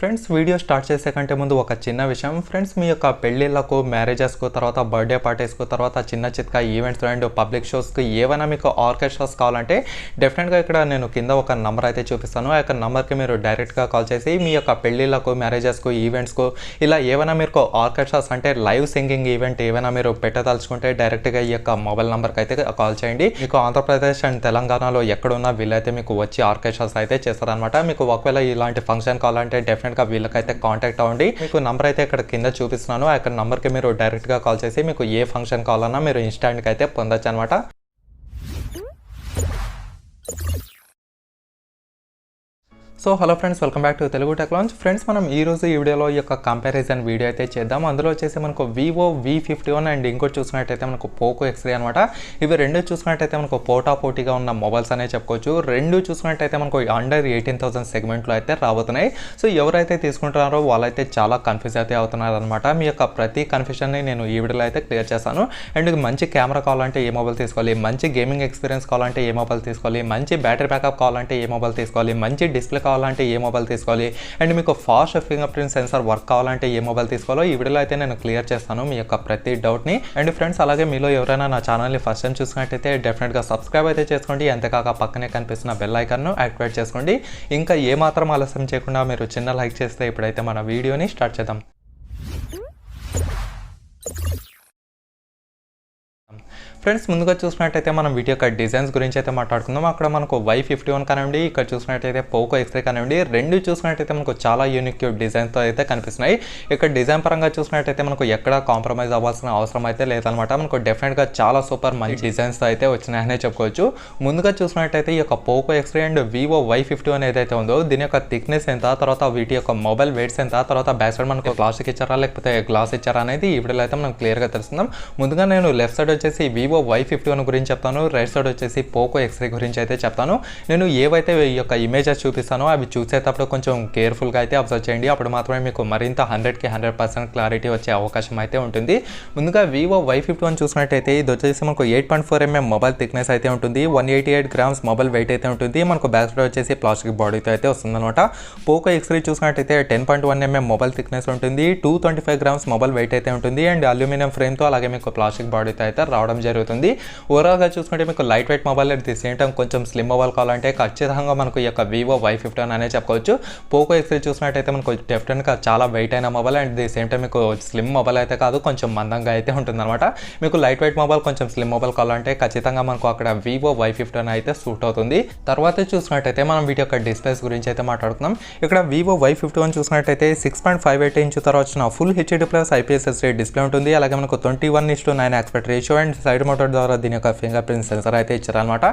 Friends video start చేసే కంటే ముందు ఒక చిన్న విషయం ఫ్రెండ్స్ మీ యొక్క పెళ్ళిళ్ళకు మ్యారేజెస్కు తర్వాత బర్త్డే పార్టీస్కు తర్వాత చిన్న చిత్క ఈవెంట్స్ అండ్ పబ్లిక్ షోస్కి ఏవైనా మీకు ఆర్కెస్ట్రాస్ కావాలంటే డెఫినెట్గా ఇక్కడ నేను కింద ఒక నెంబర్ అయితే చూపిస్తాను ఆ యొక్క నెంబర్కి మీరు డైరెక్ట్గా కాల్ చేసి మీ యొక్క పెళ్ళిళ్ళకు మ్యారేజెస్కు ఈవెంట్స్కు ఇలా ఏవైనా మీకు ఆర్కెస్ట్రాస్ అంటే లైవ్ సింగింగ్ ఈవెంట్ ఏవైనా మీరు పెట్టదలుచుకుంటే డైరెక్ట్గా ఈ యొక్క మొబైల్ నెంబర్కి అయితే కాల్ చేయండి. మీకు ఆంధ్రప్రదేశ్ అండ్ తెలంగాణలో ఎక్కడున్నా వీళ్ళైతే మీకు వచ్చి ఆర్కెస్ట్రాస్ అయితే చేస్తారనమాట. మీకు ఒకవేళ ఇలాంటి ఫంక్షన్ కావాలంటే డెఫినెట్గా వీళ్ళకైతే కాంటాక్ట్ అవ్వండి. మీకు నంబర్ అయితే ఇక్కడ కింద చూపిస్తున్నాను. ఆ యొక్క నంబర్కి మీరు డైరెక్ట్గా కాల్ చేసి మీకు ఏ ఫంక్షన్ కావాలన్నా మీరు ఇన్స్టాంట్గా అయితే పొందొచ్చు అనమాట. So hello friends, welcome back to Telugu tech launch. Friends మనం ఈ రోజు ఈ వీడియోలో ఈ యొక్క కంపారిజన్ వీడియో అయితే చేద్దాం. అందులో వచ్చేసి మనకు Vivo Y51 అండ్ ఇంకోటి చూసుకున్నట్టయితే మనకు Poco X3 అనమాట. ఇవి రెండు చూసుకున్నట్టయితే మనకు పోటాపోటీగా ఉన్న మొబైల్స్ అనే చెప్పుకోవచ్చు. రెండు చూసుకున్నట్టయితే మనకు అండర్ 18,000 సెగ్మెంట్లో అయితే రాబోతున్నాయి. సో ఎవరైతే తీసుకుంటున్నారో వాళ్ళైతే చాలా కన్ఫ్యూజ్ అయితే అవుతున్నారు అనమాట. మీ యొక్క ప్రతి కన్ఫ్యూజన్ని నేను ఈ వీడియోలో అయితే క్లియర్ చేస్తాను. అండ్ మంచి కెమెరా కావాలంటే ఏ మొబైల్ తీసుకోవాలి, మంచి గేమింగ్ ఎక్స్పీరియన్స్ కావాలంటే ఏ మొబైల్ తీసుకోవాలి, మంచి బ్యాటరీ బ్యాకప్ కావాలంటే ఏ మొబైల్ తీసుకోవాలి, మంచి డిస్ప్లే కావాలంటే ఏ మొబైల్ తీసుకోవాలి, అండ్ మీకు fast finger print sensor work కావాలంటే ఏ మొబైల్ తీసుకోవాలో ఈ వీడియోలో అయితే నేను క్లియర్ చేస్తాను మీ యొక్క ప్రతి డౌట్ని. అండ్ ఫ్రెండ్స్ అలాగే మీలో ఎవరైనా నా ఛానల్ని ఫస్ట్ టైం చూసినట్టయితే డెఫినెట్గా సబ్స్క్రైబ్ అయితే చేసుకోండి. అంతేకాక పక్కనే కనిపిస్తున్న బెల్ ఐకాన్ను యాక్టివేట్ చేసుకోండి. ఇంకా ఏమాత్రం ఆలస్యం చేయకుండా మీరు చిన్న లైక్ చేస్తే ఇప్పుడైతే మన వీడియోని స్టార్ట్ చేద్దాం. ఫ్రెండ్స్ ముందుగా చూసినట్టయితే మనం వీటి యొక్క డిజైన్స్ గురించి అయితే మాట్లాడుకుందాం. అక్కడ మనకు Y51 కానివ్వండి, ఇక్కడ చూసినట్టయితే Poco X3 కానివ్వండి, రెండు చూసినట్టయితే మనకు చాలా యూనిక్ డిజైన్తో అయితే కనిపిస్తున్నాయి. ఇక్కడ డిజైన్ పరంగా చూసినట్టయితే మనకు ఎక్కడ కాంప్రమైజ్ అవ్వాల్సిన అవసరం అయితే లేదనమాట. మనకు డెఫినెట్గా చాలా సూపర్ మంచి డిజైన్స్తో అయితే వచ్చినాయనే చెప్పుకోవచ్చు. ముందుగా చూసినట్టయితే ఈ యొక్క Poco X3 and Vivo Y51 ఏదైతే ఉందో దీని యొక్క థిక్నెస్ ఎంత, తర్వాత వీటి యొక్క మొబైల్ వెయిట్స్ ఎంత, తర్వాత బ్యాక్ సైడ్ మనకు ప్లాస్టిక్ ఇచ్చారా లేకపోతే గ్లాస్ ఇచ్చారా అనేది ఈ వీడియోలో అయితే మనం క్లియర్గా తెలుస్తుందాం. ముందుగా నేను లెఫ్ట్ సైడ్ వచ్చేసి Vivo Y51 గురించి చెప్తాను, రైట్ సైడ్ వచ్చేసి Poco X3 గురించి అయితే చెప్తాను. నేను ఏవైతే ఈ యొక్క ఇమేజెస్ చూపిస్తానో అవి చూసేటప్పుడు కొంచెం కేర్ఫుల్గా అయితే అబ్జర్వ్ చేయండి. అప్పుడు మాత్రమే మీకు మరింత 100% క్లారిటీ వచ్చే అవకాశం అయితే ఉంటుంది. ముందుగా Vivo Y51 చూసినట్టయితే ఇది వచ్చేసి మనకు 8.4mm మొబైల్ థిక్నెస్ అయితే ఉంటుంది, 188 grams మొబైల్ వెయిట్ అయితే ఉంటుంది. మనకు బ్యాక్ సైడ్ వచ్చేసి ప్లాస్టిక్ బాడీతో అయితే వస్తుందన్నమాట. Poco X3 చూసినట్టయితే 10.1mm మొబైల్ థిక్నెస్ ఉంటుంది, 225 grams మొబైల్ వెయిట్ అయితే ఉంటుంది. అండ్ అల్యూమినియం ఫ్రేమ్తో అలాగే మీకు ప్లాస్టిక్ బాడీతో అయితే రావడం జరుగుతుంది. ఓవరాల్గా చూసుకుంటే మీకు light weight mobile at the same time కొంచెం స్లిమ్ మొబైల్ కావాలంటే ఖచ్చితంగా మనకు ఈ యొక్క Vivo Y51 అనే చెప్పుకోవచ్చు. Poco X3 చూసినట్టయితే మనకు డెఫినెట్గా చాలా వెయిట్ అయిన mobile and the same time మీకు స్లిమ్ మొబైల్ అయితే కాదు, కొంచెం మందంగా అయితే ఉంటుందన్నమాట. మీకు లైట్ వెయిట్ మొబైల్ కొంచెం స్లిమ్ మొబైల్ కావాలంటే ఖచ్చితంగా మనకు అక్కడ Vivo Y51 అయితే సూట్ అవుతుంది. తర్వాత చూసినట్టయితే మనం వీటి యొక్క డిస్ప్లేస్ గురించి అయితే మాట్లాడుతున్నాం. ఇక్కడ Vivo Y51 చూసినట్టయితే 6.58 ఇంచ్ తర్వాత వచ్చిన full HD plus IPS HD display ఉంటుంది. అలాగే మనకు 21:9 aspect ratio and side motor ద్వారా దీని యొక్క ఫింగర్ ప్రింట్ సెన్సార్ అయితే ఇచ్చారనమాట.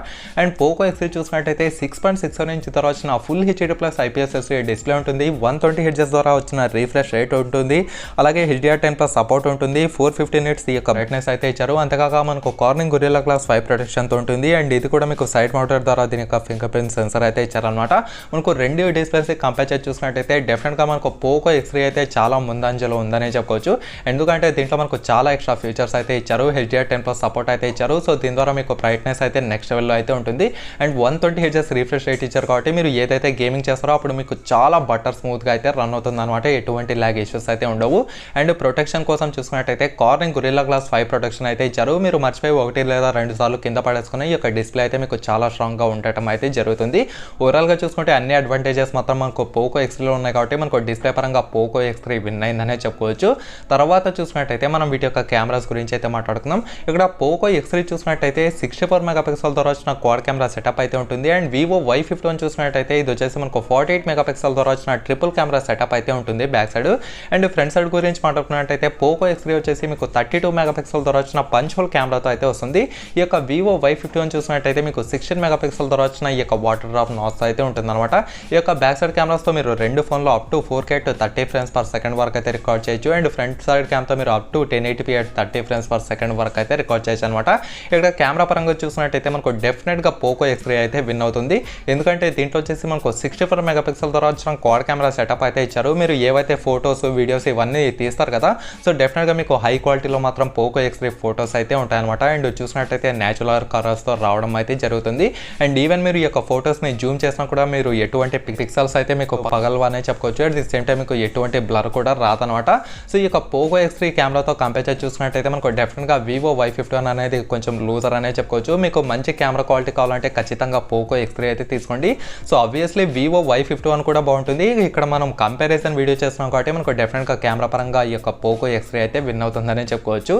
అండ్ Poco X3 చూసినట్టయితే 6.67 ఇంచ్ ద్వారా వచ్చిన full HD plus IPS HD display ఉంటుంది, 120 Hz ద్వారా వచ్చిన రీఫ్రెష్ రేట్ ఉంటుంది, అలాగే HDR10+ సపోర్ట్ ఉంటుంది, 450 nits ఈ యొక్క బ్రైట్నెస్ అయితే ఇచ్చారు. అంతేకాక మనకు కార్నింగ్ గొరిల్లా గ్లాస్ 5 ప్రొటెక్షన్తో ఉంటుంది. అండ్ ఇది కూడా మీకు సైడ్ మోటార్ ద్వారా దీని యొక్క ఫింగర్ ప్రింట్ సెన్సార్ అయితే ఇచ్చారనమాట. మనకు రెండు డిస్ప్లేస్ కంపేర్ చేసి చూసినట్టయితే డెఫినెట్గా మనకు Poco X3 అయితే చాలా ముందంజలో ఉందనే చెప్పుకోవచ్చు. ఎందుకంటే దీంట్లో మనకు చాలా ఎక్స్ట్రా ఫీచర్స్ అయితే ఇచ్చారు, HDR10+ సపోర్ట్ అయితే ఇచ్చారు. సో దీని ద్వారా మీకు బ్రైట్నెస్ అయితే నెక్స్ట్ లెవెల్లో అయితే ఉంటుంది. అండ్ 120 Hz రీఫ్రెష్ రేట్ ఇచ్చారు కాబట్టి మీరు ఏదైతే గేమింగ్ చేస్తారో అప్పుడు మీకు చాలా స్మూత్గా అయితే రన్ అవుతుంది అనమాట, ఎటువంటి ల్యాగ్ ఇష్యూస్ అయితే ఉండవు. అండ్ ప్రొటెక్షన్ కోసం చూసుకున్నట్టయితే కార్నింగ్ గొరిల్లా గ్లాస్ 5 ప్రొటెక్షన్ అయితే ఇచ్చారు. మీరు మర్చిపోయి 1 లేదా 2 సార్లు కింద పడేసుకుని ఈ యొక్క డిస్ప్లే అయితే మీకు చాలా స్ట్రాంగ్గా ఉండటం అయితే జరుగుతుంది. ఓవరాల్గా చూసుకుంటే అన్ని అడ్వాంటేజెస్ మాత్రం మనకు Poco X3లో ఉన్నాయి కాబట్టి మనకు డిస్ప్లే పరంగా Poco X3 విన్ అయిందనే చెప్పుకోవచ్చు. తర్వాత చూసినట్టయితే మనం వీటి యొక్క కెమెరాస్ గురించి అయితే మాట్లాడుకుందాం. ఇక్కడ Poco X3 చూసినట్టయితే 64 మెగాపిక్సెల్ ద్వారా వచ్చిన క్వాడ్ కెమెరా సెటప్ అయితే ఉంటుంది. అండ్ Vivo Y51 చూసినట్టయితే ఇది వచ్చేసి మనకు 48 మెగాపిక్సెల్ ద్వారా వచ్చిన ట్రిపుల్ కెమెరా సెటప్ అయితే ఉంటుంది back side. And front side గురించి మాట్లాడుకున్నట్టయితే Poco X3 వచ్చేసి మీకు 32 మెగాపిక్సెల్ ద్వారా వచ్చిన పంచ్ హోల్ కెమెరాతో అయితే వస్తుంది. ఈ యొక్క Vivo Y51 చూసినట్టయితే మీకు 16 మెగాపిక్సెల్ ద్వారా వచ్చిన ఈ యొక్క వాటర్ డ్రాప్ నాస్ అయితే ఉంటుందన్నమాట. ఈ యొక్క బ్యాక్ సైడ్ కెమెరాస్తో మీరు రెండు ఫోన్లో up to 4K 30 frames per second వరకు అయితే రికార్డ్ చేయొచ్చు. అండ్ ఫ్రంట్ సైడ్ క్యామ్తో మీరు up to 1080p 30 frames per second వరకు అయితే రికార్డ్ చేయొచ్చు చూపించవచ్చు అనమాట. ఇక్కడ కెమెరా పరంగా చూసినట్టయితే మనకు డెఫినెట్గా పోకో X3 అయితే విన్ అవుతుంది. ఎందుకంటే దీంట్లో వచ్చేసి మనకు 64 మెగాపిక్సెల్ ద్వారా వచ్చిన క్వాడ్ కెమెరా సెటప్ అయితే ఇచ్చారు. మీరు ఏవైతే ఫొటోస్ వీడియోస్ ఇవన్నీ తీస్తారు కదా, సో డెఫినెట్గా మీకు హై క్వాలిటీలో మాత్రం పోకో X3 ఫొటోస్ అయితే ఉంటాయన్నమాట. అండ్ చూసినట్టయితే న్యాచురల్ కలర్స్తో రావడం అయితే జరుగుతుంది. అండ్ ఈవెన్ మీరు ఈ యొక్క ఫొటోస్ని జూమ్ చేసినా కూడా మీరు ఎటువంటి పిక్సెల్స్ అయితే మీకు పగలవనే చెప్పుకోవచ్చు. అట్ ది సేమ్ టైం మీకు ఎటువంటి బ్లర్ కూడా రాదనమాట. సో ఈ యొక్క పోకో X3 కెమెరాతో కంపేర్ చేసి చూసినట్టయితే మనకు డెఫినెట్గా వివో Y51 అనేది కొంచెం లూజర్ అనే చెప్పుకోవచ్చు. మీకు మంచి కెమెరా క్వాలిటీ కావాలంటే ఖచ్చితంగా పోకో X3 అయితే తీసుకోండి. సో ఆబ్వియస్లీ వివో Y51 కూడా బాగుంటుంది. ఇక్కడ మనం కంపారిజన్ వీడియో చేస్తున్నాం కాబట్టి మనకు డెఫినెట్గా కెమెరా పరంగా ఈ యొక్క పోకో X3 అయితే విన్ అవుతుందని చెప్పుకోవచ్చు.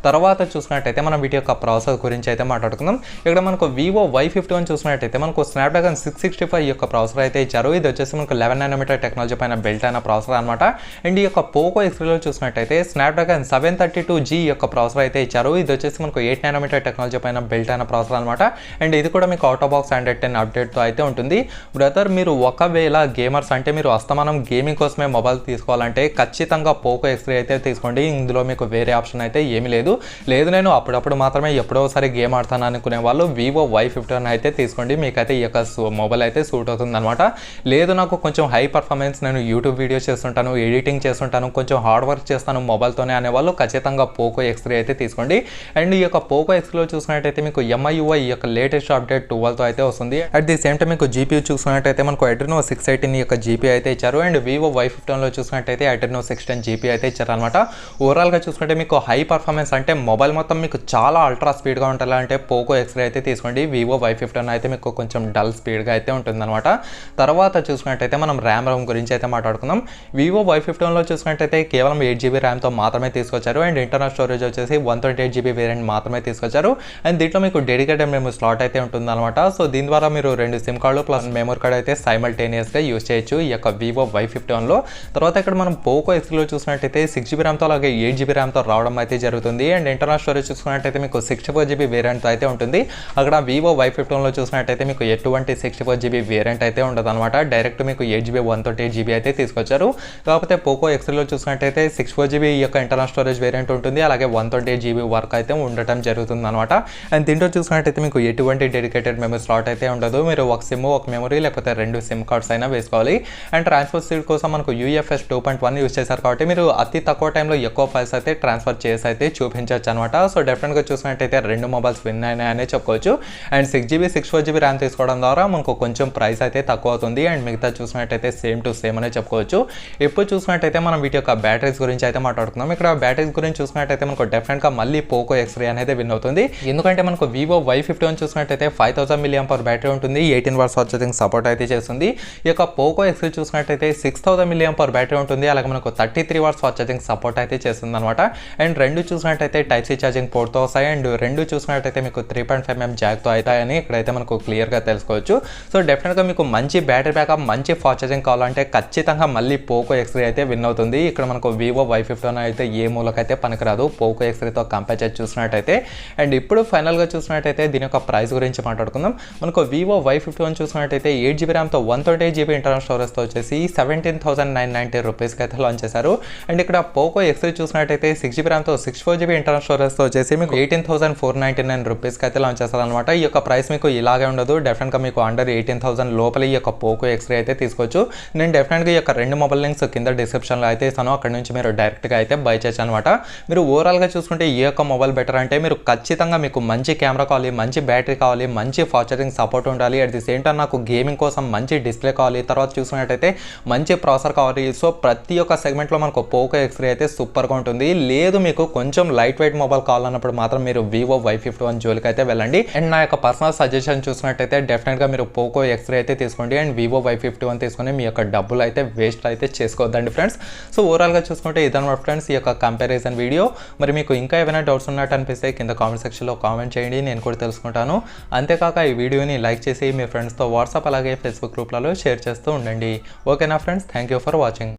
తర్వాత చూసినట్టయితే మనం వీటి యొక్క ప్రాసెస్ గురించి అయితే మాట్లాడుకుందాం. ఇక్కడ మనకు వివో Y51 చూసినట్టయితే మనకు స్నాప్డ్రాగన్ 665 యొక్క ప్రాసెసర్ అయితే ఇచ్చారు. ఇది వచ్చేసి మనకు 11 నానోమీటర్ టెక్నాలజీ పైన బిల్ట్ అయిన ప్రాసెసర్ అనమాట. అండ్ ఈ యొక్క పోకో X3లో చూసినట్టయితే స్నాప్డ్రాగన్ 732G యొక్క ప్రాసెసర్ అయితే ఇచ్చారు. ఇది వచ్చేసి మనకు 8 నానోమీటర్ టెక్నాలజీ పైన బిల్ట్ అయిన ప్రాసెసర్ అనమాట. అండ్ ఇది కూడా మీకు అవుట్ ఆఫ్ బాక్స్ Android 10 అప్డేట్తో అయితే ఉంటుంది. బ్రదర్ మీరు ఒకవేళ గేమర్స్ అంటే మీరు అస్తమానం గేమింగ్ కోసమే మొబైల్ తీసుకోవాలంటే ఖచ్చితంగా పోకో X3 అయితే తీసుకోండి. ఇందులో మీకు వేరే ఆప్షన్ అయితే ఏమీ లేదు. నేను అప్పుడప్పుడు మాత్రమే ఎప్పుడోసారి గేమ్ ఆడతాను అనుకునే వాళ్ళు వివో Y51 అయితే తీసుకోండి. మీకైతే ఈ యొక్క మొబైల్ అయితే సూట్ అవుతుంది అనమాట. లేదు నాకు కొంచెం హై పర్ఫార్మెన్స్, నేను యూట్యూబ్ వీడియోస్ చేస్తుంటాను, ఎడిటింగ్ చేస్తుంటాను, కొంచెం హార్డ్ వర్క్ చేస్తాను మొబైల్తోనే అనేవాళ్ళు ఖచ్చితంగా పోకో X3 అయితే తీసుకోండి. అండ్ ఈ యొక్క పోకో X3లో చూసినట్టయితే మీకు MIUI ఈ యొక్క లేటెస్ట్ అప్డేట్ 12తో అయితే వస్తుంది. అట్ ది సేమ్ టైం మీకు జీపీయూ చూసినట్టయితే మనకు Adreno 618 యొక్క జీపీ అయితే ఇచ్చారు. అండ్ వివో Y51లో చూసినట్టయితే Adreno 610 జీపీ అయితే ఇచ్చారు అనమాట. ఓవరాల్గా చూసుకుంటే మీకు హై పర్ఫార్మెన్స్ అంటే మొబైల్ మొత్తం మీకు చాలా అల్ట్రా స్పీడ్గా ఉండాలంటే పోకో X3 అయితే తీసుకోండి. వివో Y51 అయితే మీకు కొంచెం డల్ స్పీడ్గా అయితే ఉంటుందన్నమాట. తర్వాత చూసుకున్నట్టయితే మనం ర్యామ్ గురించి అయితే మాట్లాడుకుందాం. వివో Y51లో చూసుకున్నట్టయితే కేవలం 8GB ర్యామ్తో మాత్రమే తీసుకొచ్చారు. అండ్ ఇంటర్నల్ స్టోరేజ్ వచ్చేసి 128GB వేరియంట్ మాత్రమే తీసుకొచ్చారు. అండ్ దీంట్లో మీకు డెడికేటెడ్ మెమరీ స్లాట్ అయితే ఉంటుందన్నమాట. సో దీని ద్వారా మీరు 2 సిమ్ కార్డులు ప్లస్ మెమరీ కార్డ్ అయితే సైమల్టేనియస్గా యూజ్ చేయొచ్చు ఈ యొక్క వివో Y51లో. తర్వాత ఇక్కడ మనం పోకో X3లో చూసినట్టయితే 6GB ర్యామ్తో అలాగే 8GB ర్యామ్తో రావడం అయితే జరుగుతుంది. అండ్ ఇంటర్నల్ స్టోరేజ్ చూసుకున్నట్టయితే మీకు 64GB వేరియంట్ అయితే ఉంటుంది. అక్కడ వివో Y51లో చూసినట్టయితే మీకు ఎటువంటి 64GB వేరియంట్ అయితే ఉండదు అనమాట. డైరెక్ట్ మీకు 8GB 128GB అయితే తీసుకొచ్చారు. కాకపోతే పోకో X3లో చూసినట్టయితే 64GB ఈ యొక్క ఇంటర్నల్ స్టోరేజ్ వేరియంట్ ఉంటుంది. అలాగే 128GB వరకు అయితే ఉండటం జరుగుతుంది అనమాట. అండ్ దీంట్లో చూసినట్టయితే మీకు ఎటువంటి డెడికేటెడ్ మెమరీ స్లాట్ అయితే ఉండదు. మీరు ఒక సిమ్ ఒక మెమరీ లేకపోతే 2 సిమ్ కార్డ్స్ అయినా వేసుకోవాలి. అండ్ ట్రాన్స్ఫర్ స్పీడ్ కోసం మనకు UFS 2.1 యూజ్ చేశారు కాబట్టి మీరు అతి తక్కువ టైంలో ఎక్కువ ఫైల్స్ అయితే ట్రాన్స్ఫర్ చేసి అయితే చూపించవచ్చు అనమాట. సో డెఫినెట్గా చూసినట్టయితే 2 మొబైల్స్ విన్ అయినాయనే చెప్పుకోవచ్చు. అండ్ 6GB 64GB ర్యామ్ తీసుకోవడం ద్వారా మనకు కొంచెం ప్రైస్ అయితే తక్కువ అవుతుంది. అండ్ మిగతా చూసినట్టయితే సేమ్ టు సేమ్ అనే చెప్పుకోవచ్చు. ఎప్పుడు చూసినట్టయితే మనం వీటి యొక్క బ్యాటరీస్ గురించి అయితే మాట్లాడుకుందాం. ఇక్కడ బ్యాటరీస్ గురించి చూసినట్టయితే మనకు డెఫినెట్గా మళ్ళీ పోకో X3 అనేది విన్ అవుతుంది. ఎందుకంటే మనకు వివో Y51 చూసినట్టయితే 5000 mAh బ్యాటరీ ఉంటుంది. 18 వాట్స్ ఛార్జింగ్ సపోర్ట్ అయితే చేస్తుంది. ఈ యొక్క పోకో X3 చూసినట్టయితే 6000 mAh బ్యాటరీ ఉంటుంది. అలాగే మనకు 33 వాట్స్ ఛార్జింగ్ సపోర్ట్ అయితే చేస్తుంది అనమాట. అండ్ 2 చూసినట్టయితే టైప్ సి ఛార్జింగ్ పోర్ట్తో వస్తాయి. అండ్ 2 చూసినట్టయితే మీకు 3.5mm జాక్తో అవుతాయని ఇక్కడైతే మనకు క్లియర్గా తెలుసుకోవచ్చు. సో డెఫినెట్గా మీకు మంచి బ్యాటరీ బ్యాకప్, మంచి ఫాస్ట్ ఛార్జింగ్ కావాలంటే ఖచ్చితంగా మళ్ళీ పోకో X3 అయితే విన్ అవుతుంది. ఇక్కడ మనకు వివో Y51 అయితే ఏ మూలకైతే పనికిరాదు పోకో X3తో కంపేర్ చేసి చూసినట్టయితే. అండ్ ఇప్పుడు ఫైనల్గా చూసినట్టయితే దీని యొక్క ప్రైస్ గురించి మాట్లాడుకుందాం. మనకు వివో Y51 చూసినట్టయితే 8GB ర్యామ్తో 128GB ఇంటర్నల్ స్టోరేజ్తో వచ్చేసి 17,990 రూపీస్కి అయితే లాంచ్ చేశారు. అండ్ ఇక్కడ పోకో X3 చూసినట్టయితే 6GB ర్యామ్తో 64GB ఇంటర్నల్ స్టోరేజ్తో వచ్చేసి మీకు 18,499 రూపీస్కి అయితే లాంచ్ చేస్తారు అనమాట. ఈ యొక్క ప్రైస్ మీకు ఇలాగే ఉండదు. డెఫినెట్గా మీకు అండర్ 18,000 లోపల ఈ యొక్క పోకో X3 అయితే తీసుకోవచ్చు. నేను డెఫినెట్గా ఈ యొక్క 2 మొబైల్ లింక్స్ కింద డిస్క్రిప్షన్లో అయితే ఇస్తాను. అక్కడ నుంచి మీరు డైరెక్ట్గా అయితే బై చేయొచ్చు అనమాట. మీరు ఓవరాల్గా చూసుకుంటే ఈ యొక్క మొబైల్ బెటర్ అంటే మీరు ఖచ్చితంగా మీకు మంచి కెమెరా కావాలి, మంచి బ్యాటరీ కావాలి, మంచి ఫాస్ట్ ఛార్జింగ్ సపోర్ట్ ఉండాలి. అట్ ది సేమ్ టైం నాకు గేమింగ్ కోసం మంచి డిస్ప్లే కావాలి. తర్వాత చూసుకున్నట్టయితే మంచి ప్రాసెసర్ కావాలి. సో ప్రతి ఒక్క సెగ్మెంట్లో మనకు పోకో X3 అయితే సూపర్గా ఉంటుంది. లేదు మీకు కొంచెం లైట్ వెయిట్ మొబైల్ కావాలన్నప్పుడు మాత్రం మీరు వివో Y51 జోలికి అయితే వెళ్ళండి. అండ్ నా యొక్క పర్సనల్ సజెషన్ చూసినట్టయితే డెఫినెట్గా మీరు పోకో X3 అయితే తీసుకోండి. అండ్ వివో Y51 తీసుకొని మీ యొక్క డబ్బులు అయితే వేస్ట్ అయితే చేసుకోవద్దండి ఫ్రెండ్స్. సో ఓవరాల్గా చూసుకుంటే ఇదన్నమాట ఫ్రెండ్స్ ఈ యొక్క కంపారిజన్ వీడియో. మరి మీకు ఇంకా ఏమైనా డౌట్స్ ఉన్నట్టు అనిపిస్తే కింద కామెంట్ సెక్షన్లో కామెంట్ చేయండి, నేను కూడా తెలుసుకుంటాను. అంతేకాక ఈ వీడియోని లైక్ చేసి మీ ఫ్రెండ్స్తో వాట్సాప్ అలాగే ఫేస్బుక్ గ్రూప్లలో షేర్ చేస్తూ ఉండండి. ఓకేనా friends, thank you for watching.